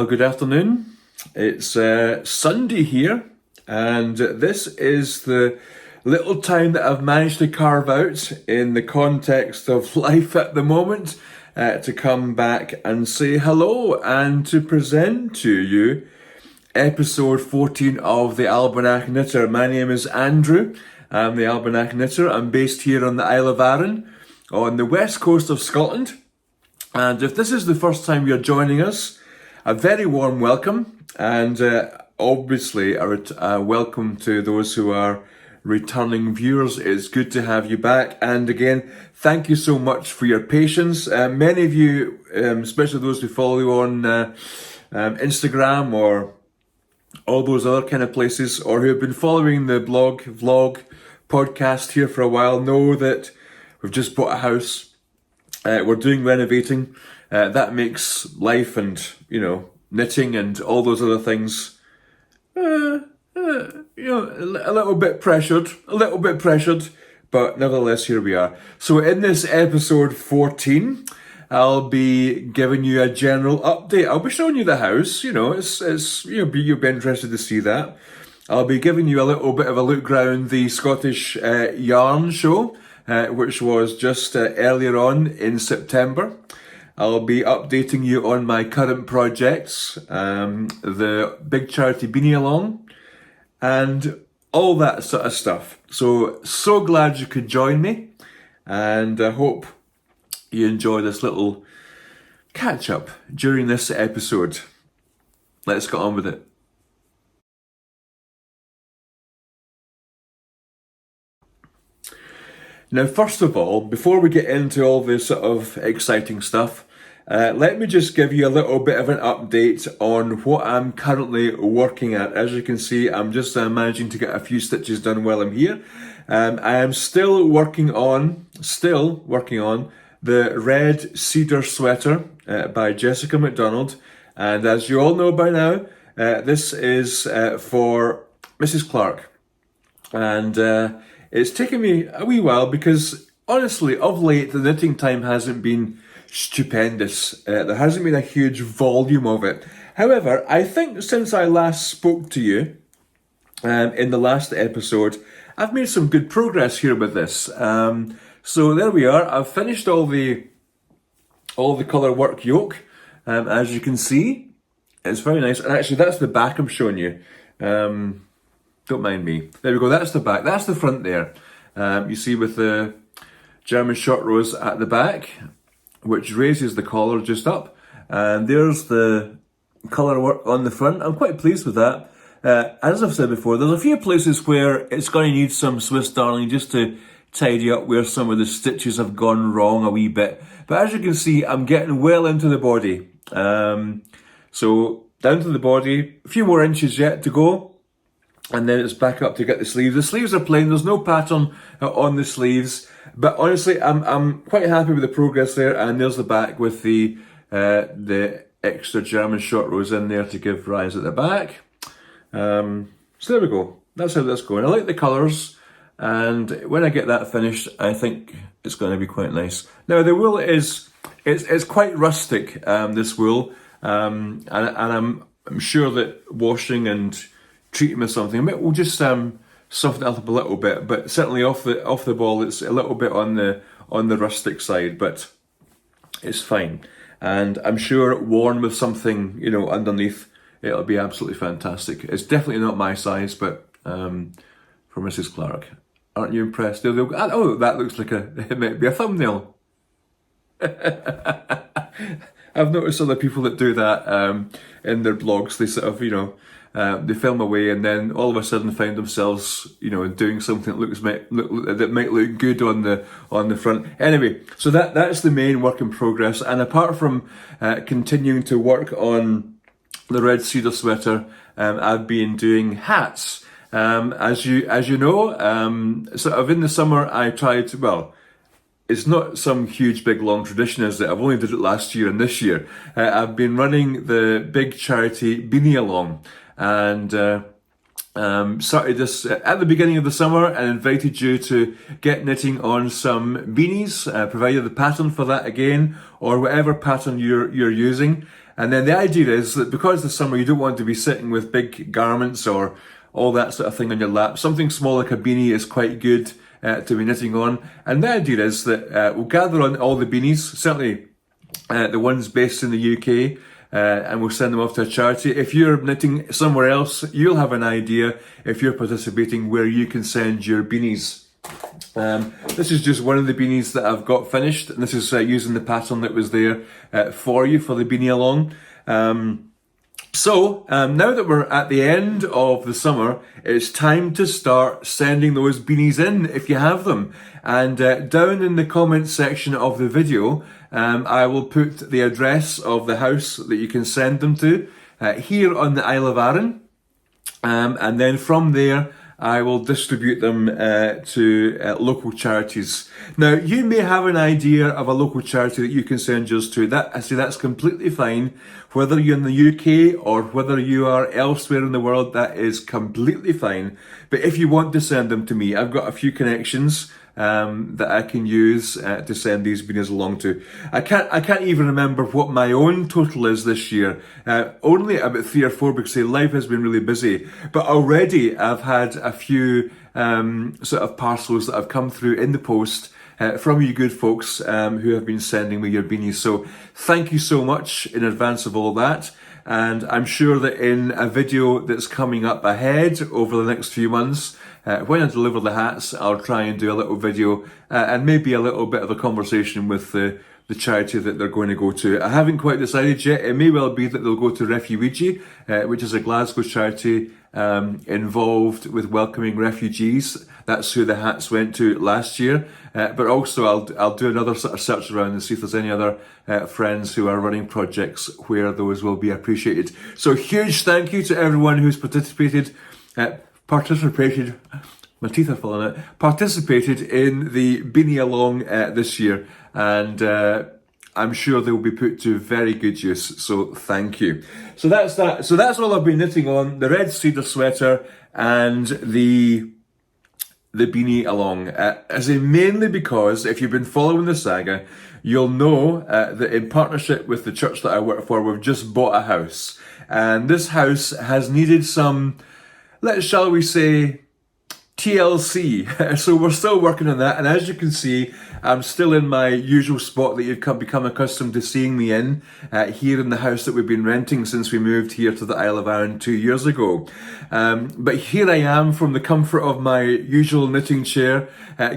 Well, good afternoon. It's Sunday here, and this is the little time that I've managed to carve out in the context of life at the moment to come back and say hello and to present to you episode 14 of the Albanach Knitter. My name is Andrew. I'm the Albanach Knitter. I'm based here on the Isle of Arran on the west coast of Scotland. And if this is the first time you're joining us, a very warm welcome, and obviously a welcome to those who are returning viewers. It's good to have you back, and again, thank you so much for your patience. Many of you, especially those who follow you on Instagram or all those other kind of places, or who have been following the blog, vlog, podcast here for a while, know that we've just bought a house. We're doing renovating. That makes life and, knitting and all those other things, a little bit pressured, but nevertheless, here we are. So in this episode 14, I'll be giving you a general update. I'll be showing you the house, you'll be interested to see that. I'll be giving you a little bit of a look round the Scottish yarn show, which was just earlier on in September. I'll be updating you on my current projects, the big charity Beanie-Along, and all that sort of stuff. So glad you could join me, and I hope you enjoy this little catch up during this episode. Let's get on with it. Now, first of all, before we get into all this sort of exciting stuff, let me just give you a little bit of an update on what I'm currently working at. As you can see, I'm just managing to get a few stitches done while I'm here. I am still working on the red cedar sweater by Jessica McDonald. And as you all know by now, this is for Mrs. Clark. And it's taken me a wee while because, honestly, of late, the knitting time hasn't been stupendous. There hasn't been a huge volume of it. However, I think since I last spoke to you in the last episode, I've made some good progress here with this. So there we are. I've finished all the colour work yoke. As you can see, it's very nice. And actually, that's the back I'm showing you. Don't mind me. There we go, that's the back. That's the front there. You see with the German short rows at the back, which raises the collar just up. And there's the colour work on the front. I'm quite pleased with that. As I've said before, there's a few places where it's going to need some Swiss darning just to tidy up where some of the stitches have gone wrong a wee bit. But as you can see, I'm getting well into the body. So down to the body, a few more inches yet to go. And then it's back up to get the sleeves. The sleeves are plain, there's no pattern on the sleeves. But honestly, I'm quite happy with the progress there. And there's the back with the extra German short rows in there to give rise at the back. So there we go. That's how that's going. I like the colours. And when I get that finished, I think it's going to be quite nice. Now the wool it's quite rustic, this wool. And I'm sure that washing and treating with something, we'll just soften it up a little bit, but certainly off the ball, it's a little bit on the rustic side, but it's fine. And I'm sure worn with something, underneath, it'll be absolutely fantastic. It's definitely not my size, but for Mrs. Clark. Aren't you impressed? Oh, that looks like it might be a thumbnail. I've noticed other people that do that in their blogs. They sort of, they film away and then all of a sudden find themselves, doing something that might look good on the front. Anyway, so that's the main work in progress. And apart from continuing to work on the red cedar sweater, I've been doing hats. As you know, sort of in the summer I tried to, it's not some huge big long tradition, is it? I've only did it last year and this year. I've been running the big charity Beanie-Along, and started this at the beginning of the summer and invited you to get knitting on some beanies, provided the pattern for that again, or whatever pattern you're using. And then the idea is that because the summer you don't want to be sitting with big garments or all that sort of thing on your lap, something small like a beanie is quite good to be knitting on. And the idea is that we'll gather on all the beanies, certainly the ones based in the UK, and we'll send them off to a charity. If you're knitting somewhere else, you'll have an idea, if you're participating, where you can send your beanies. This is just one of the beanies that I've got finished, and this is using the pattern that was there for you for the Beanie-Along. So now that we're at the end of the summer, it's time to start sending those beanies in if you have them. And down in the comments section of the video, I will put the address of the house that you can send them to here on the Isle of Arran. And then from there, I will distribute them to local charities. Now, you may have an idea of a local charity that you can send yours to. That's completely fine. Whether you're in the UK or whether you are elsewhere in the world, that is completely fine. But if you want to send them to me, I've got a few connections that I can use to send these beanies along to. I can't even remember what my own total is this year. Only about 3 or 4 because life has been really busy. But already I've had a few sort of parcels that have come through in the post from you good folks who have been sending me your beanies. So thank you so much in advance of all that. And I'm sure that in a video that's coming up ahead over the next few months, when I deliver the hats, I'll try and do a little video and maybe a little bit of a conversation with the charity that they're going to go to. I haven't quite decided yet. It may well be that they'll go to Refugee, which is a Glasgow charity involved with welcoming refugees. That's who the hats went to last year. But also I'll do another sort of search around and see if there's any other friends who are running projects where those will be appreciated. So huge thank you to everyone who's participated, my teeth are falling out, participated in the Beanie-Along this year. And I'm sure they will be put to very good use. So thank you. So that's that. So that's all I've been knitting on: the red cedar sweater and the Beanie-Along. As in mainly because if you've been following the saga, you'll know that in partnership with the church that I work for, we've just bought a house. And this house has needed some, shall we say, TLC. So we're still working on that. And as you can see, I'm still in my usual spot that you've become accustomed to seeing me in, here in the house that we've been renting since we moved here to the Isle of Arran 2 years ago. But here I am from the comfort of my usual knitting chair,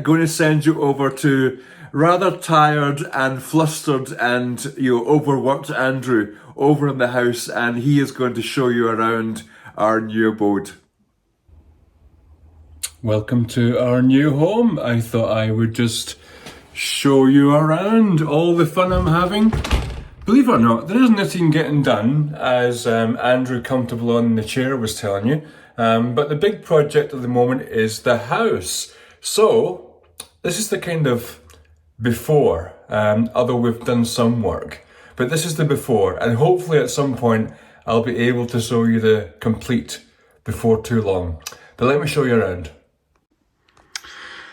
going to send you over to rather tired and flustered and overworked Andrew over in the house, and he is going to show you around our new abode. Welcome to our new home. I thought I would just show you around all the fun I'm having. Believe it or not, there is knitting getting done, as Andrew comfortable on the chair was telling you. But the big project at the moment is the house. So this is the kind of before, although we've done some work. But this is the before, and hopefully at some point I'll be able to show you the complete before too long. But let me show you around.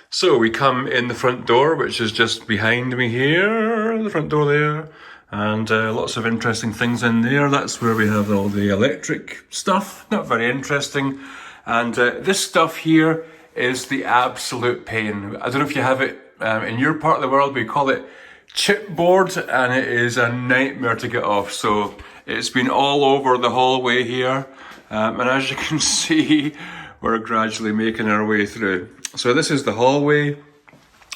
So we come in the front door, which is just behind me here, the front door there, and lots of interesting things in there. That's where we have all the electric stuff, not very interesting. And this stuff here is the absolute pain. I don't know if you have it in your part of the world, we call it chipboard, and it is a nightmare to get off. So it's been all over the hallway here, and as you can see, we're gradually making our way through. So this is the hallway,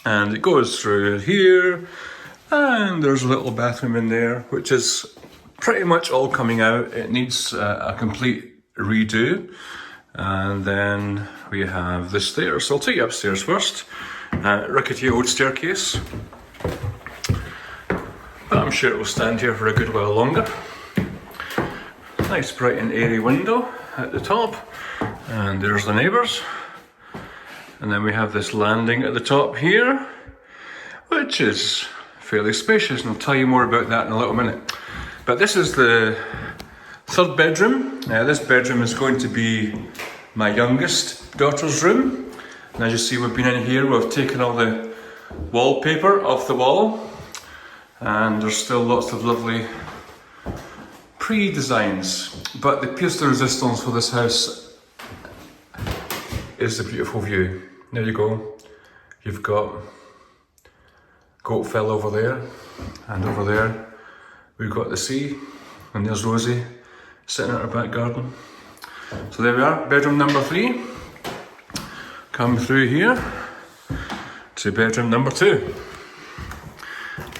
and it goes through here, and there's a little bathroom in there, which is pretty much all coming out. It needs a complete redo. And then we have the stairs. So I'll take you upstairs first. Rickety old staircase, but I'm sure it will stand here for a good while longer. Nice bright and airy window at the top, and there's the neighbours. And then we have this landing at the top here, which is fairly spacious, and I'll tell you more about that in a little minute. But this is the third bedroom. This bedroom is going to be my youngest daughter's room. And as you see, we've been in here, we've taken all the wallpaper off the wall, and there's still lots of lovely pre-designs, but the pièce de résistance for this house is the beautiful view. There you go. You've got Goatfell over there, and over there we've got the sea, and there's Rosie sitting at her back garden. So there we are, bedroom number 3. Come through here to bedroom number 2.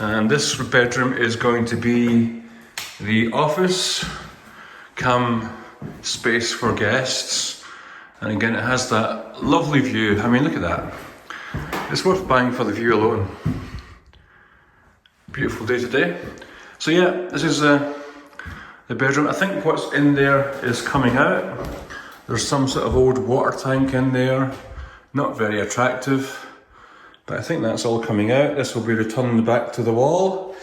And this bedroom is going to be the office come space for guests. And again, it has that lovely view. I mean, look at that. It's worth buying for the view alone. Beautiful day today. So yeah, this is the bedroom. I think what's in there is coming out. There's some sort of old water tank in there. Not very attractive, but I think that's all coming out. This will be returned back to the wall.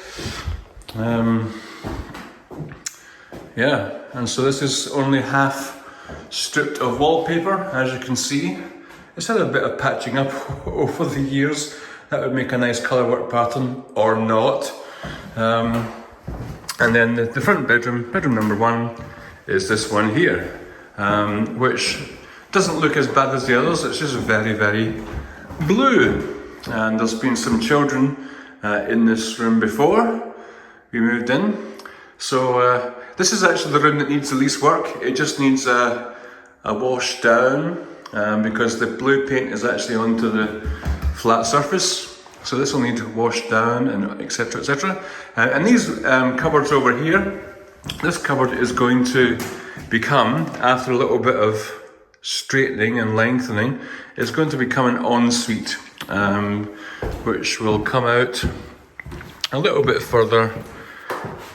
Yeah, and so this is only half stripped of wallpaper, as you can see. It's had a bit of patching up over the years. That would make a nice colour work pattern, or not. And then the front bedroom, bedroom number 1, is this one here, which doesn't look as bad as the others. It's just very, very blue. And there's been some children in this room before we moved in. So this is actually the room that needs the least work. It just needs a wash down because the blue paint is actually onto the flat surface. So this will need to wash down, and etc, etc. And these cupboards over here, this cupboard is going to become, after a little bit of straightening and lengthening, it's going to become an ensuite, which will come out a little bit further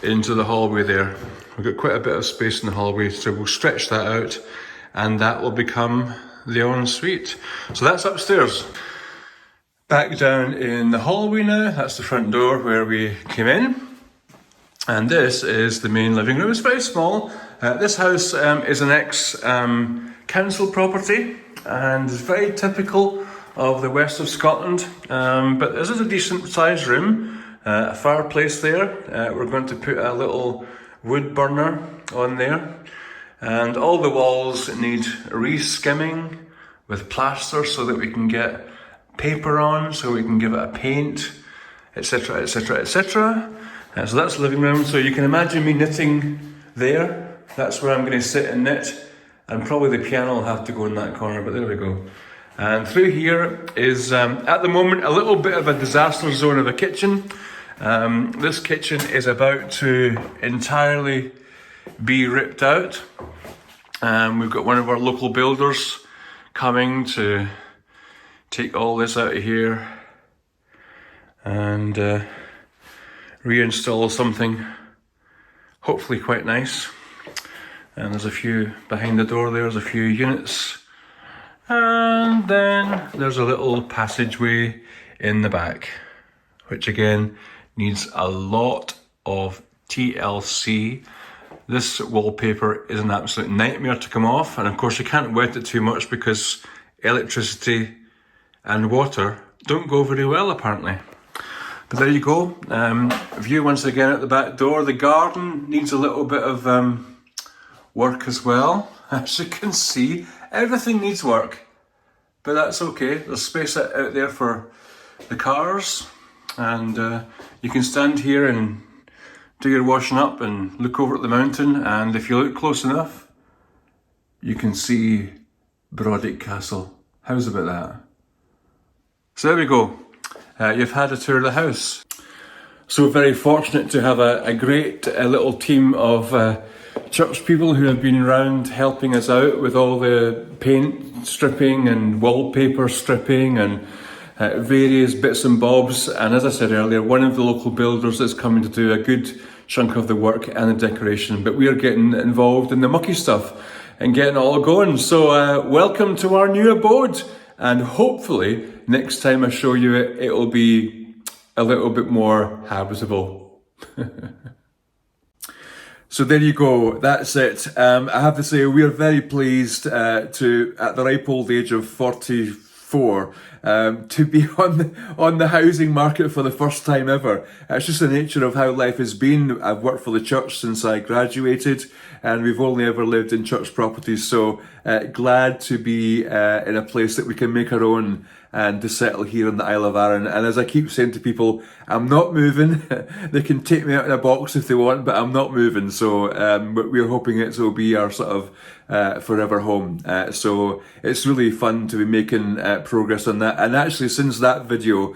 into the hallway there. We've got quite a bit of space in the hallway, so we'll stretch that out, and that will become the ensuite. So that's upstairs. Back down in the hallway now, that's the front door where we came in. And this is the main living room. It's very small. This house is an ex-council property, and is very typical of the west of Scotland. But this is a decent sized room, a fireplace there. We're going to put a little wood burner on there. And all the walls need re-skimming with plaster so that we can get paper on, so we can give it a paint, etc, etc, etc. So that's the living room. So you can imagine me knitting there. That's where I'm going to sit and knit, and probably the piano will have to go in that corner, but there we go. And through here is, at the moment, a little bit of a disaster zone of a kitchen. This kitchen is about to entirely be ripped out. We've got one of our local builders coming to take all this out of here and reinstall something hopefully quite nice. And there's a few behind the door, there's a few units. And then there's a little passageway in the back, which again needs a lot of TLC. This wallpaper is an absolute nightmare to come off, and of course you can't wet it too much because electricity and water don't go very well apparently. But there you go, view once again at the back door. The garden needs a little bit of work as well. As you can see, everything needs work, but that's okay. There's space out there for the cars, and you can stand here and do your washing up and look over at the mountain, and if you look close enough, you can see Brodick Castle. How's about that? So there we go. You've had a tour of the house. So we're very fortunate to have a great little team of church people who have been around helping us out with all the paint stripping and wallpaper stripping and various bits and bobs. And as I said earlier, one of the local builders is coming to do a good chunk of the work and the decoration, but we are getting involved in the mucky stuff and getting it all going. So welcome to our new abode, and hopefully next time I show you it, it'll be a little bit more habitable. So there you go, that's it. I have to say we're very pleased to, at the ripe old age of 44 4 to be on the housing market for the first time ever. It's just the nature of how life has been. I've worked for the church since I graduated, and we've only ever lived in church properties, so glad to be in a place that we can make our own and to settle here in the Isle of Arran. And as I keep saying to people, I'm not moving. They can take me out in a box if they want, but I'm not moving. So we're hoping it will be our sort of forever home. So it's really fun to be making progress on that. And actually, since that video,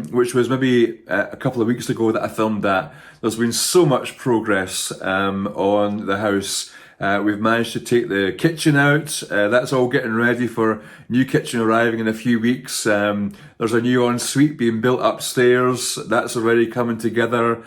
which was maybe a couple of weeks ago that I filmed that, there's been so much progress on the house. We've managed to take the kitchen out. That's all getting ready for new kitchen arriving in a few weeks. There's a new ensuite being built upstairs. That's already coming together.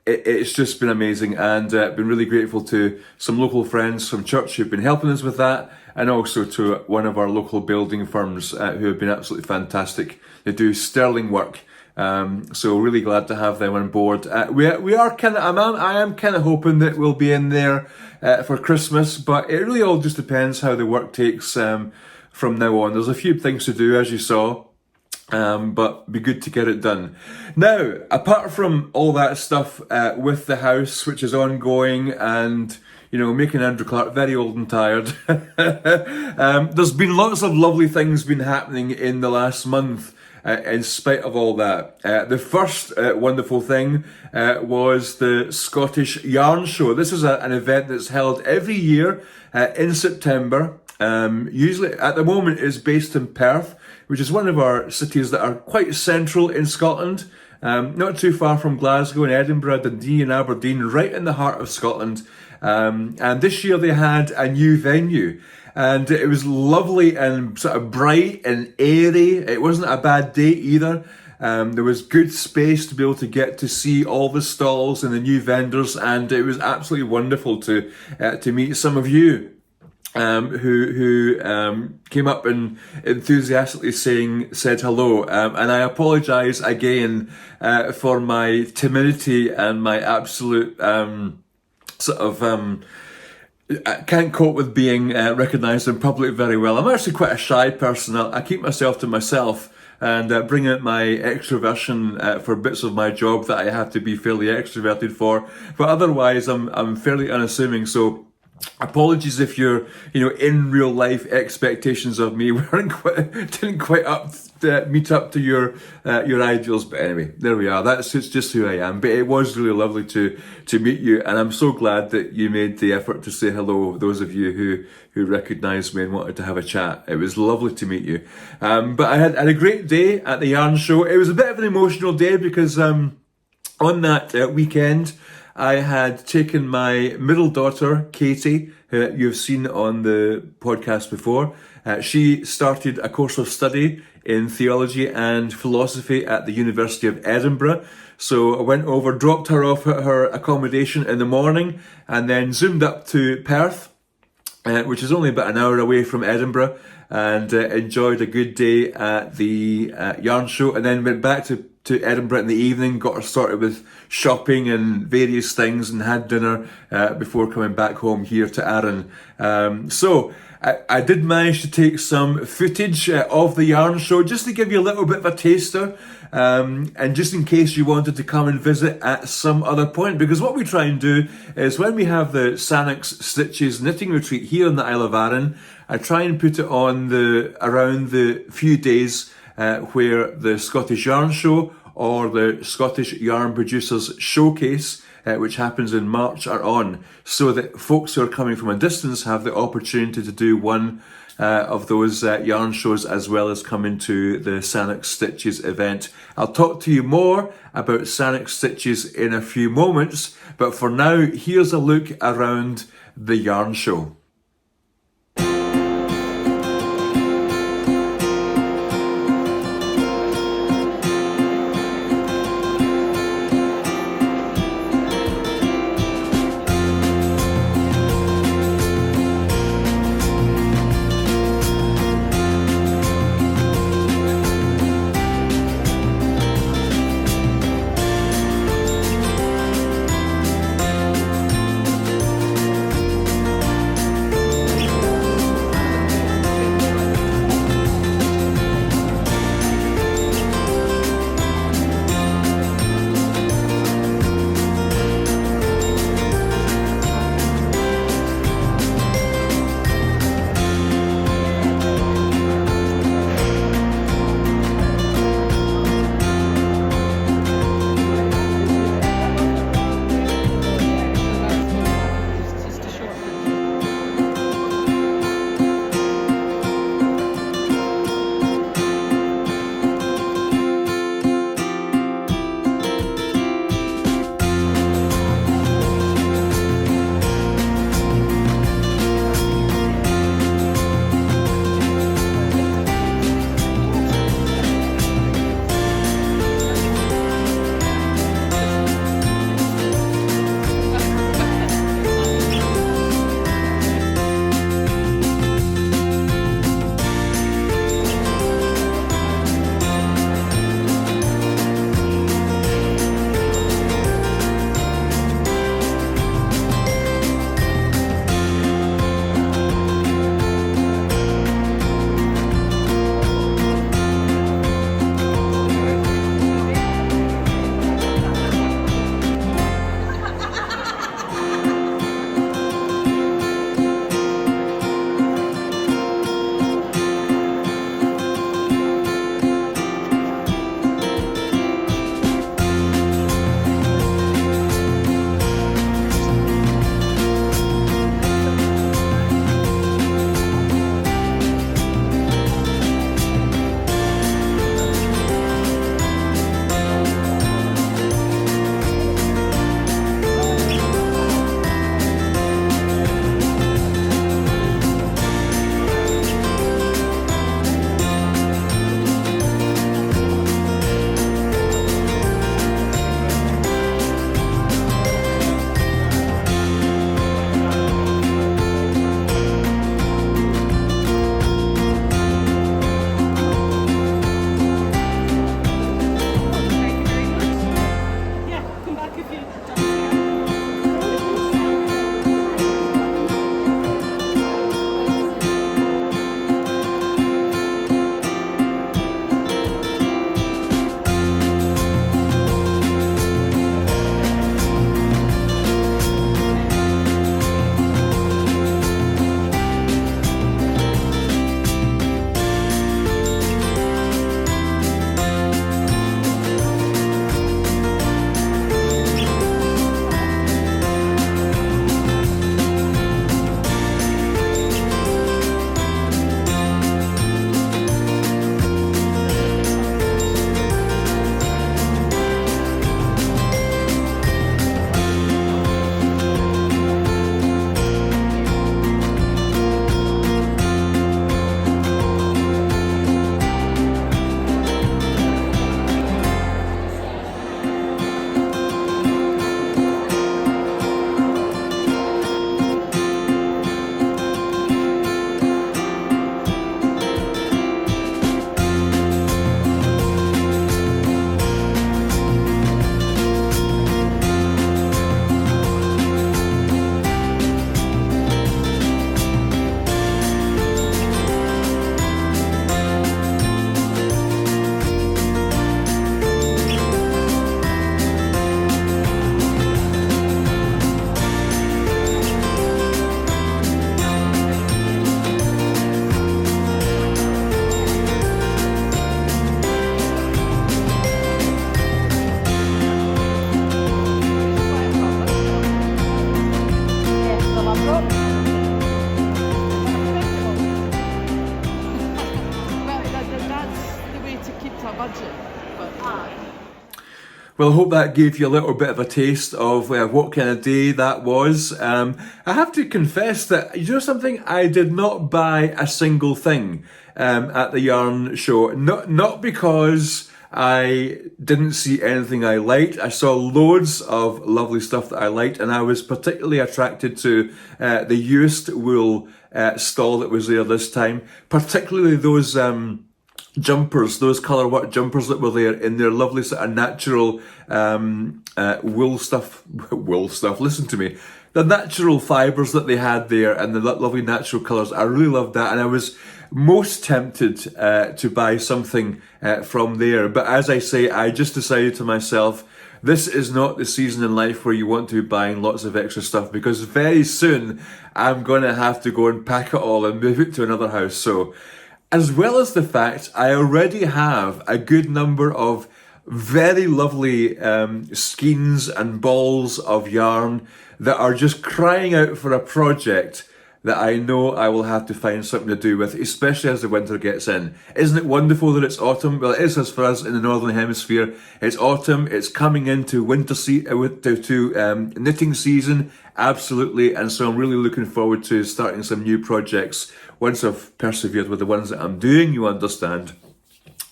It's just been amazing, and been really grateful to some local friends from church who've been helping us with that, and also to one of our local building firms who have been absolutely fantastic. They do sterling work. So really glad to have them on board. We are kind of, I am kind of hoping that we'll be in there for Christmas, but it really all just depends how the work takes from now on. There's a few things to do, as you saw, but be good to get it done. Now, apart from all that stuff with the house, which is ongoing, and making Andrew Clark very old and tired, there's been lots of lovely things been happening in the last month. In spite of all that, the first wonderful thing was the Scottish Yarn Show. This is an event that's held every year in September. Usually, at the moment, is based in Perth, which is one of our cities that are quite central in Scotland, not too far from Glasgow and Edinburgh, Dundee and Aberdeen, right in the heart of Scotland. And this year they had a new venue. And it was lovely and sort of bright and airy. It wasn't a bad day either. There was good space to be able to get to see all the stalls and the new vendors, and it was absolutely wonderful to meet some of you who came up and enthusiastically said hello. And I apologise again for my timidity and my absolute I can't cope with being recognised in public very well. I'm actually quite a shy person. I keep myself to myself and bring out my extroversion for bits of my job that I have to be fairly extroverted for. But otherwise, I'm fairly unassuming. So apologies if your in real life expectations of me didn't quite meet up to your ideals. But anyway, there we are. That's just who I am. But it was really lovely to meet you, and I'm so glad that you made the effort to say hello. Those of you who recognised me and wanted to have a chat, it was lovely to meet you. But I had a great day at the Yarn Show. It was a bit of an emotional day because on that weekend, I had taken my middle daughter, Katie, who you've seen on the podcast before. She started a course of study in theology and philosophy at the University of Edinburgh. So I went over, dropped her off at her accommodation in the morning, and then zoomed up to Perth, which is only about an hour away from Edinburgh, and enjoyed a good day at the Yarn Show, and then went back to Edinburgh in the evening, got her started with shopping and various things, and had dinner before coming back home here to Arran. So I did manage to take some footage of the Yarn Show just to give you a little bit of a taster, and just in case you wanted to come and visit at some other point, because what we try and do is when we have the Sannox Stitches knitting retreat here in the Isle of Arran, I try and put it on around the few days where the Scottish Yarn Show or the Scottish Yarn Producers Showcase, which happens in March, are on, so that folks who are coming from a distance have the opportunity to do one of those yarn shows, as well as come into the Sannox Stitches event. I'll talk to you more about Sannox Stitches in a few moments, but for now, here's a look around the Yarn Show. Well, I hope that gave you a little bit of a taste of what kind of day that was. I have to confess that, you know something, I did not buy a single thing at the yarn show. Not because I didn't see anything I liked. I saw loads of lovely stuff that I liked, and I was particularly attracted to the used wool stall that was there this time, particularly those jumpers, those colour work jumpers that were there in their lovely sort of natural wool stuff. Listen to me. The natural fibres that they had there and the lovely natural colours. I really loved that, and I was most tempted to buy something from there. But as I say, I just decided to myself, this is not the season in life where you want to be buying lots of extra stuff, because very soon I'm going to have to go and pack it all and move it to another house. So, as well as the fact I already have a good number of very lovely skeins and balls of yarn that are just crying out for a project that I know I will have to find something to do with, especially as the winter gets in. Isn't it wonderful that it's autumn? Well, it is as for us in the Northern Hemisphere. It's autumn, it's coming into winter knitting season, absolutely, and so I'm really looking forward to starting some new projects once I've persevered with the ones that I'm doing, you understand.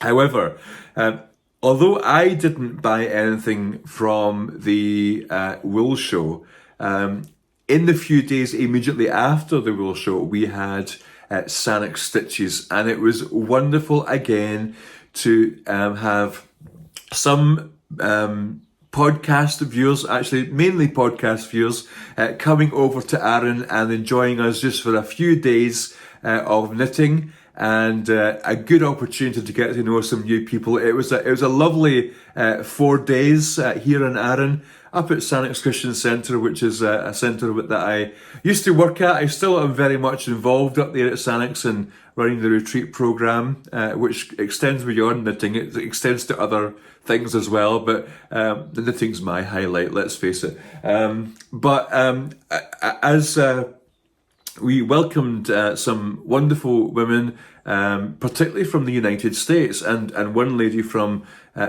However, although I didn't buy anything from the wool show, in the few days immediately after the wool show, we had Sannox Stitches, and it was wonderful again to have some podcast viewers, actually mainly podcast viewers, coming over to Arran and enjoying us just for a few days of knitting, and a good opportunity to get to know some new people. It was a lovely 4 days here in Arran, up at Sannox Christian Centre, which is a centre that I used to work at. I still am very much involved up there at Sannox and running the retreat programme, which extends beyond knitting. It extends to other things as well, but the knitting's my highlight, let's face it. As we welcomed some wonderful women, particularly from the United States, and one lady from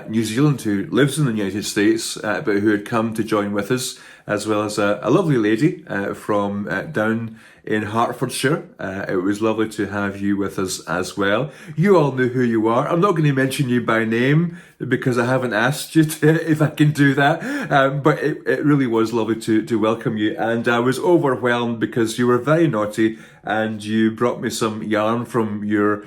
New Zealand who lives in the United States, but who had come to join with us, as well as a lovely lady from down in Hertfordshire. It was lovely to have you with us as well. You all know who you are. I'm not going to mention you by name because I haven't asked you if I can do that, but it really was lovely to welcome you, and I was overwhelmed because you were very naughty and you brought me some yarn from your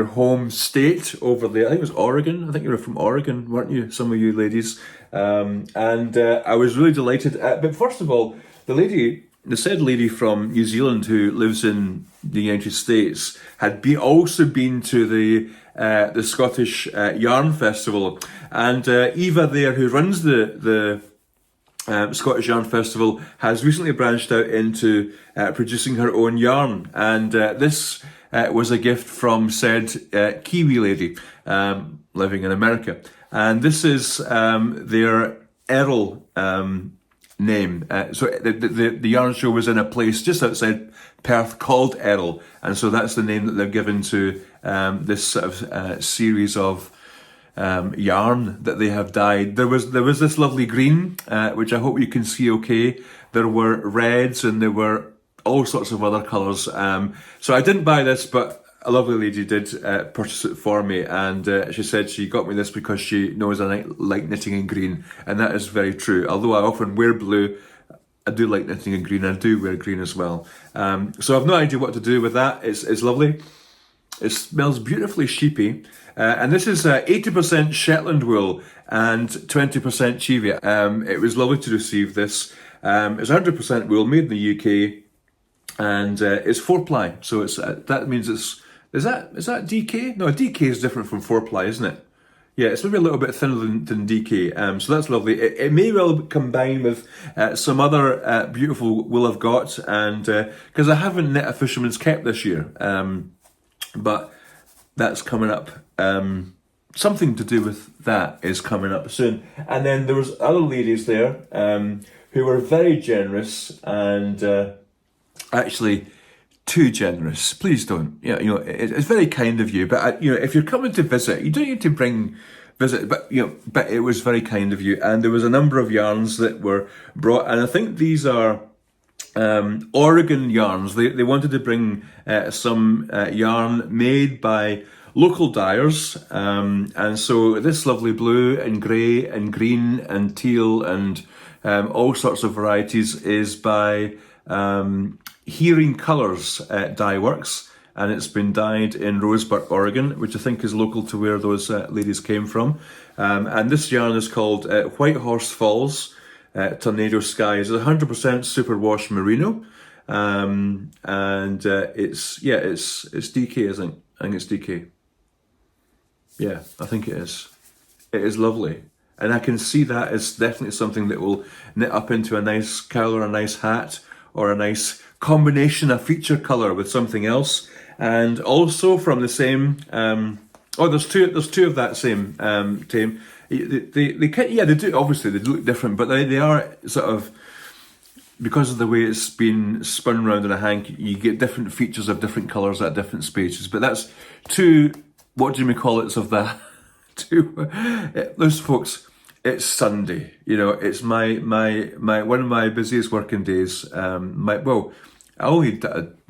home state over there. I think it was Oregon. I think you were from Oregon, weren't you, some of you ladies? And I was really delighted. But first of all, the said lady from New Zealand who lives in the United States had also been to the Scottish Yarn Festival, and Eva there, who runs the Scottish Yarn Festival, has recently branched out into producing her own yarn, and this was a gift from said Kiwi lady living in America, and this is their Errol name. So the yarn show was in a place just outside Perth called Errol, and so that's the name that they've given to this sort of series of yarn that they have dyed. There was this lovely green, which I hope you can see okay. There were reds and there were all sorts of other colours. So I didn't buy this, but a lovely lady did purchase it for me, and she said she got me this because she knows I like knitting in green, and that is very true. Although I often wear blue, I do like knitting in green. I do wear green as well. So I've no idea what to do with that. It's lovely. It smells beautifully sheepy. And this is 80% Shetland wool and 20% Chivia. It was lovely to receive this. It's 100% wool, made in the UK, and it's 4-ply. So it's that means it's is that DK? No, DK is different from 4-ply, isn't it? Yeah, it's maybe a little bit thinner than DK. So that's lovely. It may well combine with some other beautiful wool I've got, and because I haven't knit a fisherman's cap this year, but that's coming up. Something to do with that is coming up soon. And then there was other ladies there who were very generous, and actually too generous. Please don't. Yeah, it's very kind of you, but if you're coming to visit, you don't need to bring visit. But it was very kind of you. And there was a number of yarns that were brought, and I think these are Oregon yarns. They wanted to bring some yarn made by local dyers, and so this lovely blue and grey and green and teal and all sorts of varieties is by Hearing Colours Dye Works, and it's been dyed in Roseburg, Oregon, which I think is local to where those ladies came from. And this yarn is called White Horse Falls Tornado Skies. It's 100% superwash merino, and it's DK, isn't it? I think it's DK. Yeah, I think it is. It is lovely. And I can see that as definitely something that will knit up into a nice cowl or a nice hat or a nice combination, a feature colour with something else. And also from the same, there's two of that same team. They do, obviously they look different, but they are sort of, because of the way it's been spun round in a hank, you get different features of different colours at different spaces. But that's two, what do you call it, of that? Those folks, it's Sunday, it's my one of my busiest working days. I only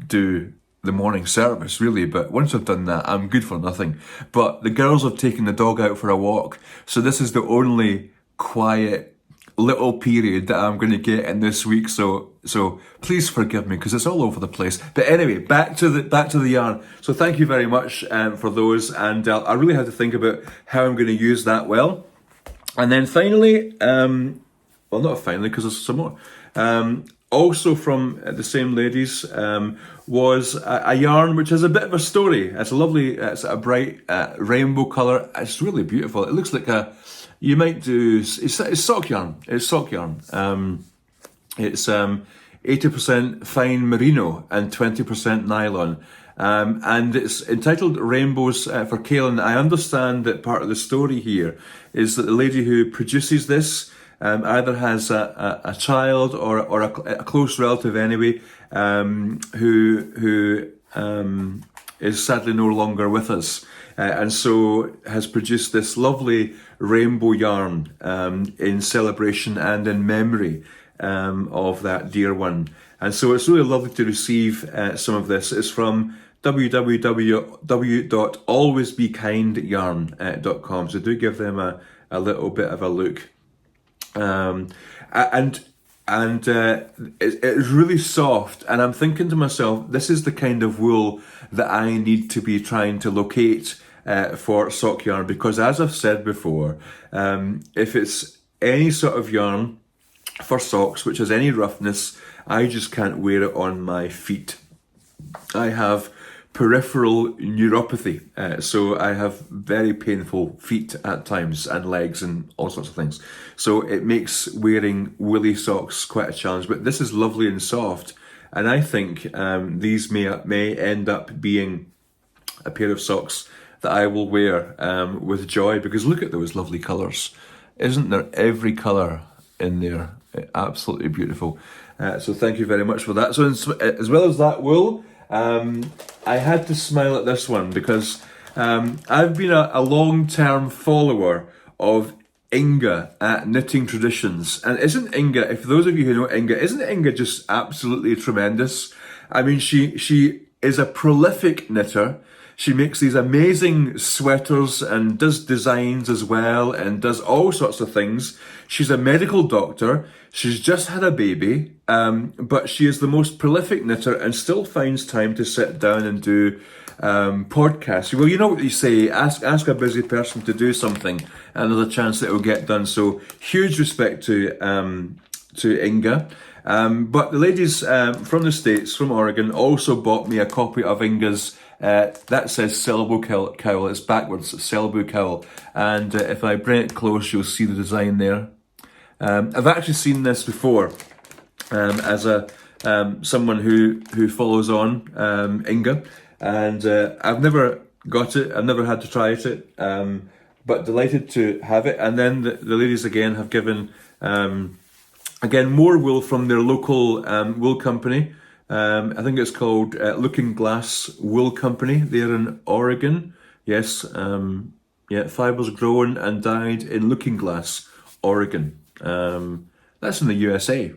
do the morning service really, but once I've done that, I'm good for nothing. But the girls have taken the dog out for a walk, so this is the only quiet little period that I'm going to get in this week. So please forgive me because it's all over the place. But anyway, back to the yarn. So thank you very much for those, and I really had to think about how I'm going to use that well. And then finally, well, not finally because there's some more. Also from the same ladies was a yarn which has a bit of a story. It's a lovely, it's a bright rainbow colour. It's really beautiful. It looks like it's sock yarn. It's sock yarn. It's 80% fine merino and 20% nylon. And it's entitled Rainbows for Kaelin. I understand that part of the story here is that the lady who produces this either has a child or a close relative anyway, who is sadly no longer with us, and so has produced this lovely rainbow yarn in celebration and in memory of that dear one. And so it's really lovely to receive some of this. It's from www.alwaysbekindyarn.com, so do give them a little bit of a look. It's really soft, and I'm thinking to myself, this is the kind of wool that I need to be trying to locate for sock yarn, because as I've said before, if it's any sort of yarn for socks which has any roughness, I just can't wear it on my feet. I have peripheral neuropathy, so I have very painful feet at times and legs and all sorts of things. So it makes wearing woolly socks quite a challenge, but this is lovely and soft, and I think these may end up being a pair of socks that I will wear with joy, because look at those lovely colours. Isn't there every colour in there? Absolutely beautiful. So thank you very much for that. So as well as that wool, I had to smile at this one because I've been a long-term follower of Inga at Knitting Traditions. And isn't Inga, if those of you who know Inga, isn't Inga just absolutely tremendous? I mean, she is a prolific knitter. She makes these amazing sweaters and does designs as well and does all sorts of things. She's a medical doctor. She's just had a baby, but she is the most prolific knitter and still finds time to sit down and do podcasts. Well, you know what you say, ask a busy person to do something and there's a chance that it will get done. So huge respect to Inga. But the ladies from the States, from Oregon, also bought me a copy of Inga's that says Celebu cowl. It's backwards, Celebu cowl. And if I bring it close, you'll see the design there. I've actually seen this before as someone who follows on Inga, and I've never got it. I've never had to try it, but delighted to have it. And then the ladies again have given again more wool from their local wool company. I think it's called Looking Glass Wool Company. They're in Oregon. Yes, Yeah, fibres grown and dyed in Looking Glass, Oregon. That's in the USA.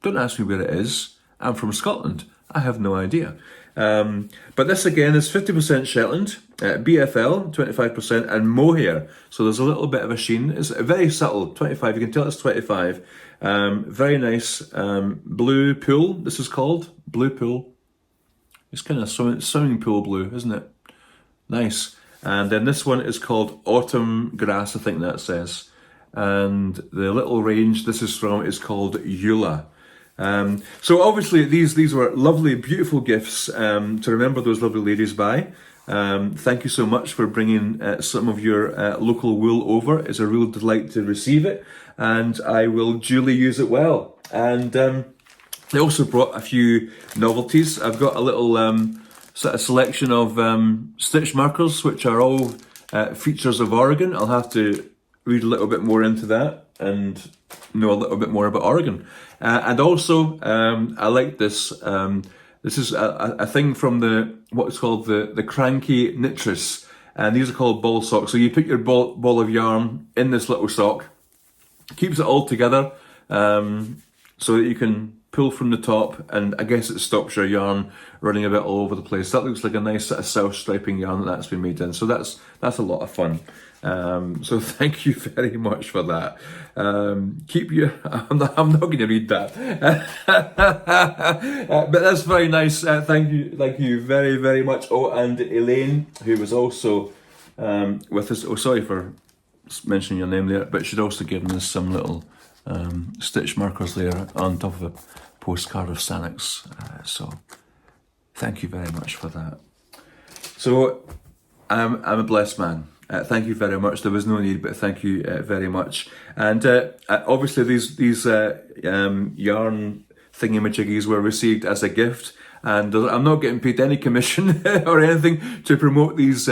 Don't ask me where it is. I'm from Scotland. I have no idea. But this again is 50% Shetland, BFL 25%, and mohair. So there's a little bit of a sheen. It's very subtle, 25. You can tell it's 25. Very nice blue pool. This is called blue pool. It's kind of swimming pool blue, isn't it? Nice. And then this one is called Autumn Grass, I think that says. And the little range this is from is called Eula. So obviously these were lovely, beautiful gifts to remember those lovely ladies by. Thank you so much for bringing some of your local wool over. It's a real delight to receive it, and I will duly use it well. And they also brought a few novelties. I've got a little sort of selection of stitch markers, which are all features of Oregon. I'll have to read a little bit more into that and know a little bit more about Oregon. And also, I like this. This is a thing from what's called the cranky knittress, and these are called ball socks. So you put your ball of yarn in this little sock, keeps it all together, so that you can pull from the top, and I guess it stops your yarn running a bit all over the place. That looks like a nice sort of self-striping yarn that's been made in. So that's a lot of fun. So thank you very much for that. Keep your. I'm not going to read that, but that's very nice. Thank you very, very much. Oh, and Elaine, who was also with us. Oh, sorry for mentioning your name there, but she'd also given us some little stitch markers there on top of a postcard of Sanix. So thank you very much for that. So I'm a blessed man. Thank you very much. There was no need, but thank you very much. And obviously these yarn thingamajiggies were received as a gift, and I'm not getting paid any commission or anything to promote these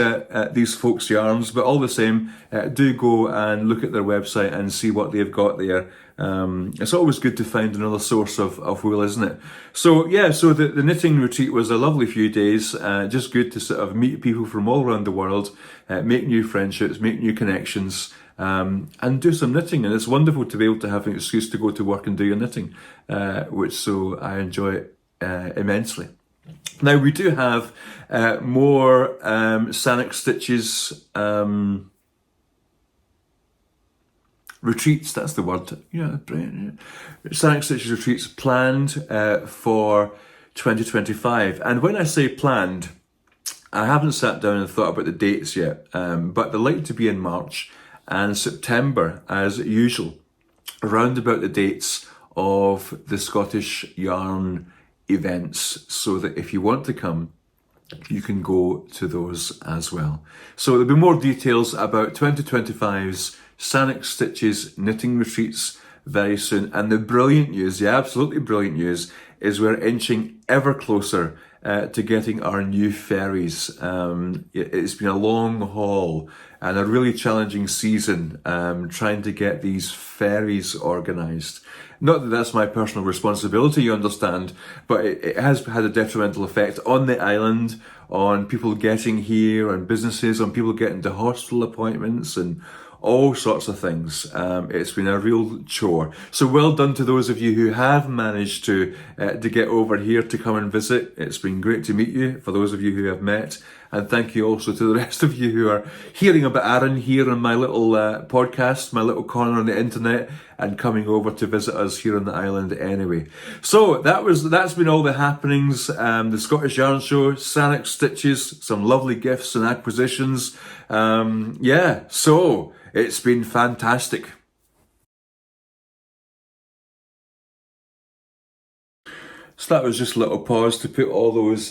folks' yarns, but all the same, do go and look at their website and see what they've got there. It's always good to find another source of wool, isn't it? So yeah, so the knitting retreat was a lovely few days, just good to sort of meet people from all around the world, make new friendships, make new connections, and do some knitting. And it's wonderful to be able to have an excuse to go to work and do your knitting, which so I enjoy immensely. Now we do have more Sanix Stitches retreats, that's the word. Yeah, brilliant. Sanix Stitches retreats planned for 2025. And when I say planned, I haven't sat down and thought about the dates yet, but they're likely to be in March and September as usual, around about the dates of the Scottish yarn events, so that if you want to come, you can go to those as well. So there'll be more details about 2025's Sanix Stitches knitting retreats very soon. And the brilliant news, the absolutely brilliant news, is we're inching ever closer to getting our new ferries. It's been a long haul and a really challenging season trying to get these ferries organised. Not that that's my personal responsibility, you understand, but it has had a detrimental effect on the island, on people getting here, on businesses, on people getting to hospital appointments and all sorts of things. It's been a real chore. So well done to those of you who have managed to get over here to come and visit. It's been great to meet you, for those of you who have met. And thank you also to the rest of you who are hearing about Arran here on my little podcast, my little corner on the internet, and coming over to visit us here on the island anyway. So that's been all the happenings. The Scottish Yarn Show, Sanix Stitches, some lovely gifts and acquisitions. So it's been fantastic. So that was just a little pause to put all those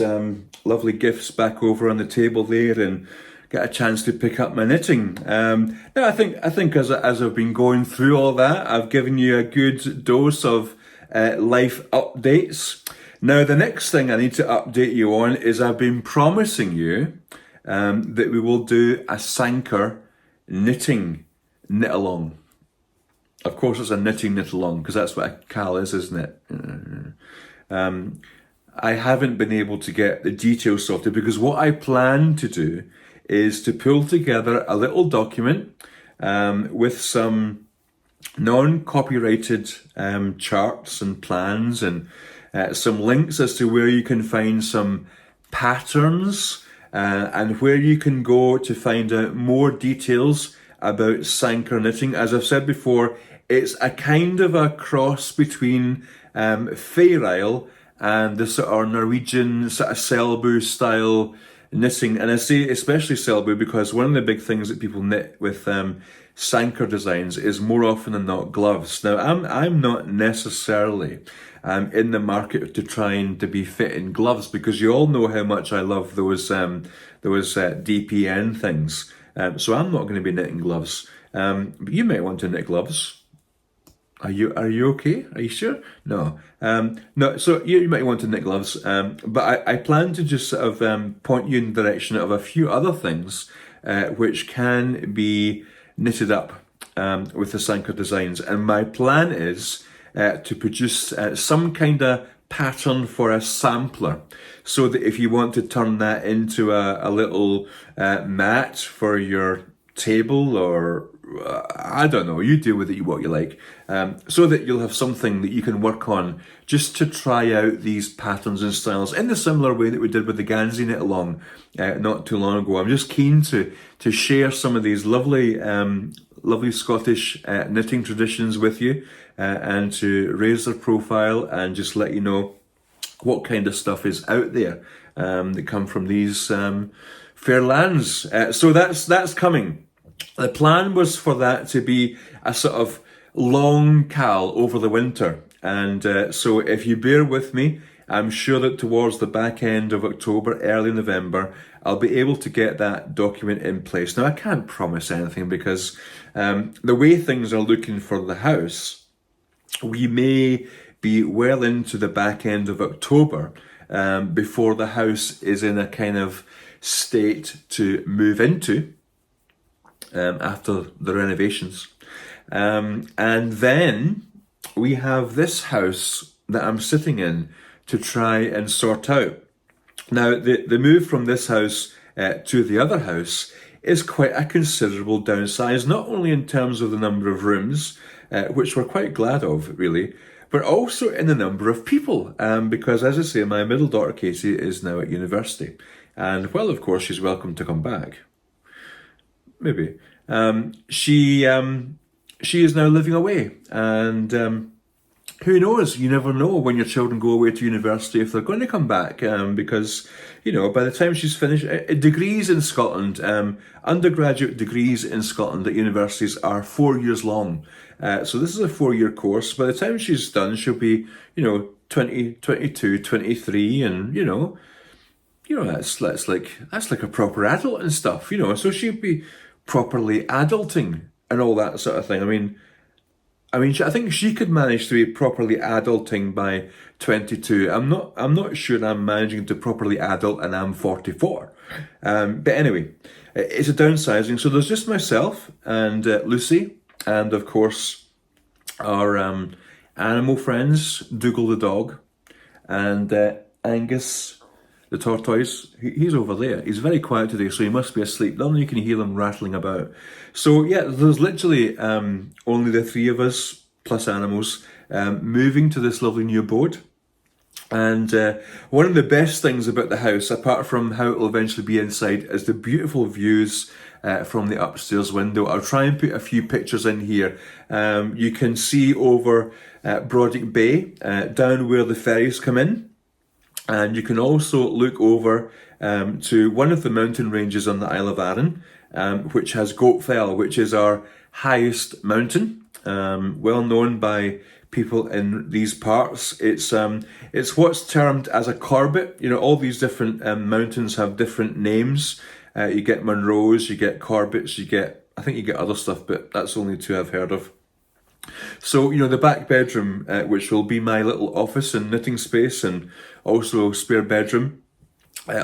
lovely gifts back over on the table there and get a chance to pick up my knitting. Now I think as I've been going through all that, I've given you a good dose of life updates. Now the next thing I need to update you on is I've been promising you that we will do a Sanker knitting knit-along. Of course it's a knitting knit-along because that's what a cal is, isn't it? I haven't been able to get the details sorted because what I plan to do is to pull together a little document with some non-copyrighted charts and plans and some links as to where you can find some patterns and where you can go to find out more details about Sanker knitting. As I've said before, it's a kind of a cross between Fair Isle and the sort of Norwegian sort of Selbu style knitting. And I say especially Selbu because one of the big things that people knit with Sanker designs is more often than not gloves. Now, I'm not necessarily in the market to trying to be fit in gloves because you all know how much I love those DPN things. So I'm not going to be knitting gloves. But you might want to knit gloves. Are you okay? Are you sure? No. No. So you might want to knit gloves. But I plan to just sort of point you in the direction of a few other things which can be knitted up with the Sanker designs. And my plan is to produce some kind of pattern for a sampler, so that if you want to turn that into a little mat for your table, or I don't know, you deal with it what you like, so that you'll have something that you can work on just to try out these patterns and styles in the similar way that we did with the Gansey Knit-Along not too long ago. I'm just keen to share some of these lovely Scottish knitting traditions with you and to raise their profile and just let you know what kind of stuff is out there that come from these fair lands. So that's coming. The plan was for that to be a sort of long cal over the winter. And so if you bear with me, I'm sure that towards the back end of October, early November, I'll be able to get that document in place. Now, I can't promise anything because the way things are looking for the house, we may be well into the back end of October before the house is in a kind of state to move into after the renovations. And then we have this house that I'm sitting in to try and sort out. Now, the move from this house to the other house is quite a considerable downsize, not only in terms of the number of rooms, which we're quite glad of, really, but also in the number of people, because, as I say, my middle daughter, Casey, is now at university. And, well, of course, she's welcome to come back. Maybe. She is now living away, and who knows? You never know when your children go away to university if they're going to come back, because, you know, by the time she's finished, degrees in Scotland, undergraduate degrees in Scotland at universities are 4 years long. So this is a 4-year course. By the time she's done, she'll be, 20, 22, 23, and, that's like a proper adult and stuff, so she'll be properly adulting and all that sort of thing. I mean, I think she could manage to be properly adulting by 22. I'm not sure I'm managing to properly adult and I'm 44. But anyway, it's a downsizing. So there's just myself and Lucy, and of course our animal friends, Dougal the dog, and Angus the tortoise. He's over there. He's very quiet today, so he must be asleep. Normally you can hear him rattling about. So yeah, there's literally only the three of us, plus animals, moving to this lovely new abode. And one of the best things about the house, apart from how it'll eventually be inside, is the beautiful views from the upstairs window. I'll try and put a few pictures in here. You can see over Brodick Bay, down where the ferries come in. And you can also look over to one of the mountain ranges on the Isle of Arran, which has Goat Fell, which is our highest mountain, well known by people in these parts. It's what's termed as a corbett. All these different mountains have different names. You get Munros, you get Corbetts, I think you get other stuff, but that's only two I've heard of. So, the back bedroom, which will be my little office and knitting space and also spare bedroom,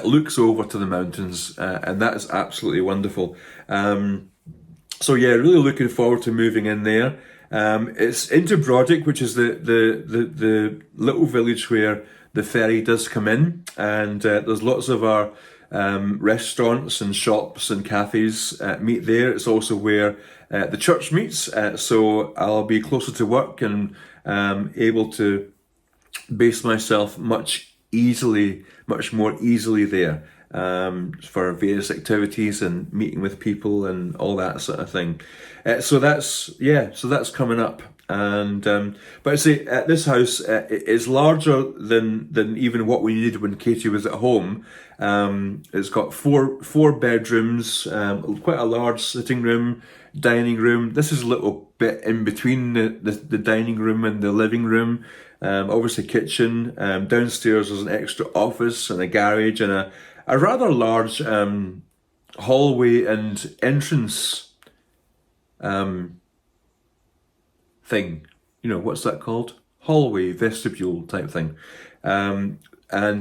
looks over to the mountains, and that is absolutely wonderful. So yeah, really looking forward to moving in there. It's into Brodick, which is the little village where the ferry does come in, and there's lots of our restaurants and shops and cafes meet there. It's also where the church meets, so I'll be closer to work and able to base myself much more easily there for various activities and meeting with people and all that sort of thing. So that's coming up. And but I say this house is larger than even what we needed when Katie was at home. It's got four bedrooms, quite a large sitting room, dining room. This is a little bit in between the dining room and the living room. Obviously kitchen. Downstairs there's an extra office and a garage and a rather large hallway and entrance thing. What's that called? Hallway, vestibule type thing. And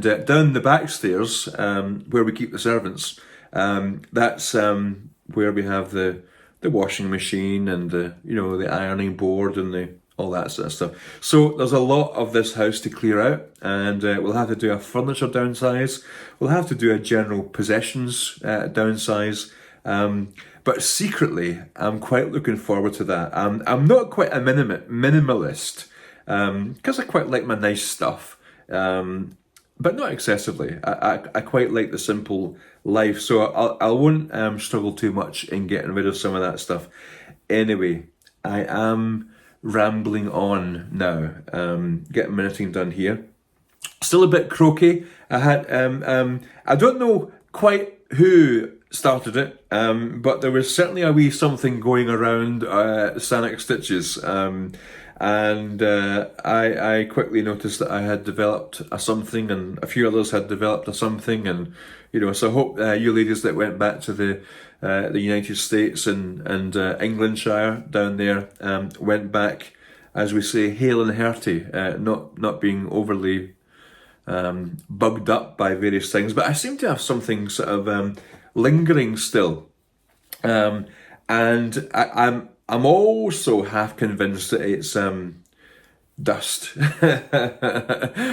down the back stairs, where we keep the servants, that's where we have the washing machine and the ironing board and all that sort of stuff. So there's a lot of this house to clear out, and we'll have to do a furniture downsize. We'll have to do a general possessions downsize. But secretly, I'm quite looking forward to that. I'm not quite a minimalist, because I quite like my nice stuff, but not excessively. I quite like the simple life, so I won't struggle too much in getting rid of some of that stuff. Anyway, I am rambling on now, getting my knitting done here. Still a bit croaky. I don't know quite who started it, but there was certainly a wee something going around Sanic Stitches, and I quickly noticed that I had developed a something, and a few others had developed a something, and so I hope you ladies that went back to the United States and Englandshire down there went back, as we say, hale and hearty, not being overly bugged up by various things. But I seem to have something sort of lingering still, and I'm also half convinced that it's dust,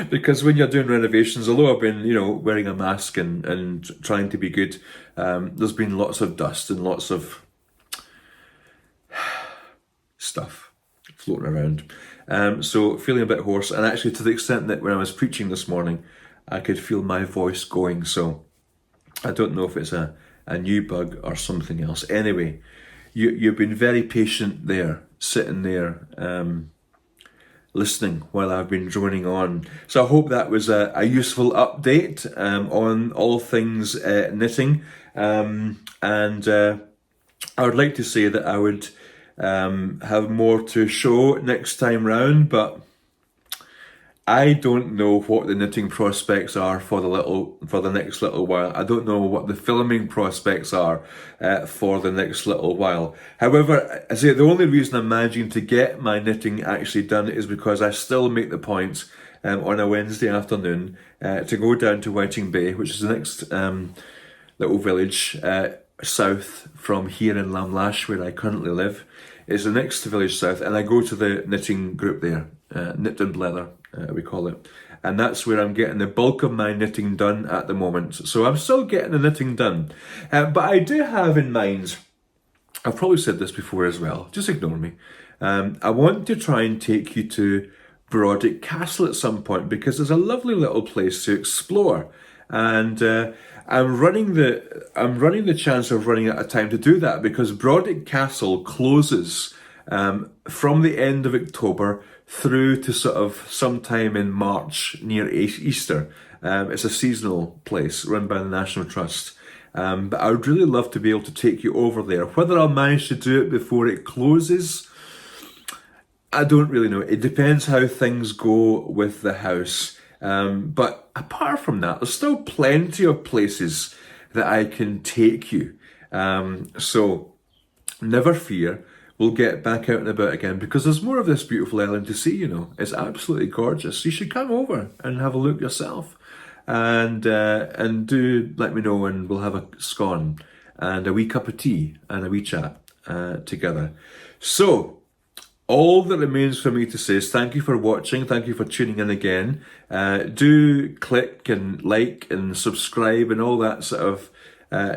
because when you're doing renovations, although I've been wearing a mask and trying to be good, there's been lots of dust and lots of stuff floating around, so feeling a bit hoarse, and actually to the extent that when I was preaching this morning I could feel my voice going, so I don't know if it's a new bug or something else. Anyway, you've been very patient there, sitting there, listening while I've been droning on. So I hope that was a useful update on all things knitting. And I would like to say that I would have more to show next time round, but I don't know what the knitting prospects are for the next little while. I don't know what the filming prospects are for the next little while. However, I say the only reason I'm managing to get my knitting actually done is because I still make the point on a Wednesday afternoon to go down to Whiting Bay, which is the next little village south from here in Lamlash, where I currently live. It's the next village south, and I go to the knitting group there, Knit and Blether, we call it. And that's where I'm getting the bulk of my knitting done at the moment. So I'm still getting the knitting done. But I do have in mind, I've probably said this before as well, just ignore me. I want to try and take you to Brodick Castle at some point, because there's a lovely little place to explore. And I'm running the chance of running out of time to do that, because Brodick Castle closes from the end of October through to sort of sometime in March near Easter. It's a seasonal place run by the National Trust. But I would really love to be able to take you over there. Whether I'll manage to do it before it closes, I don't really know. It depends how things go with the house. But apart from that, there's still plenty of places that I can take you. So never fear. We'll get back out and about again, because there's more of this beautiful island to see, It's absolutely gorgeous. You should come over and have a look yourself. And do let me know, and we'll have a scone and a wee cup of tea and a wee chat together. So, all that remains for me to say is thank you for watching, thank you for tuning in again. Do click and like and subscribe and all that sort of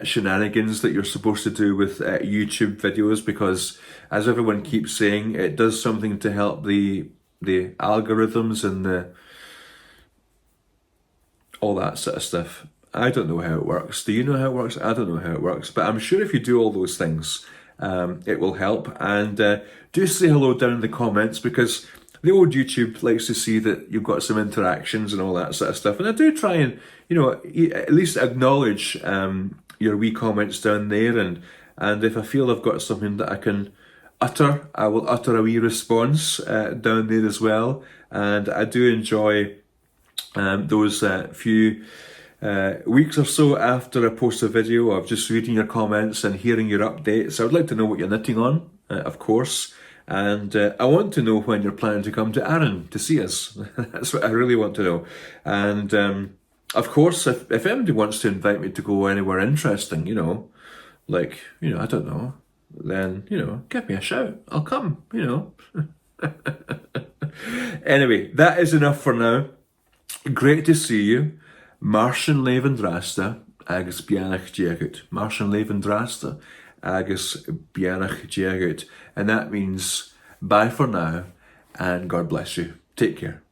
shenanigans that you're supposed to do with YouTube videos, because as everyone keeps saying, it does something to help the algorithms and all that sort of stuff. I don't know how it works. Do you know how it works? I don't know how it works, but I'm sure if you do all those things, it will help. And do say hello down in the comments, because the old YouTube likes to see that you've got some interactions and all that sort of stuff. And I do try and, at least acknowledge your wee comments down there. And if I feel I've got something that I can utter, I will utter a wee response down there as well. And I do enjoy those few weeks or so after I post a video of just reading your comments and hearing your updates. I would like to know what you're knitting on, of course. And I want to know when you're planning to come to Arran to see us. That's what I really want to know. And of course, if anybody wants to invite me to go anywhere interesting, I don't know, then, give me a shout. I'll come, Anyway, that is enough for now. Great to see you. Martian leven drasta, agus bianach diagut. Martian leven drasta, agus bianach diagut. And that means bye for now, and God bless you. Take care.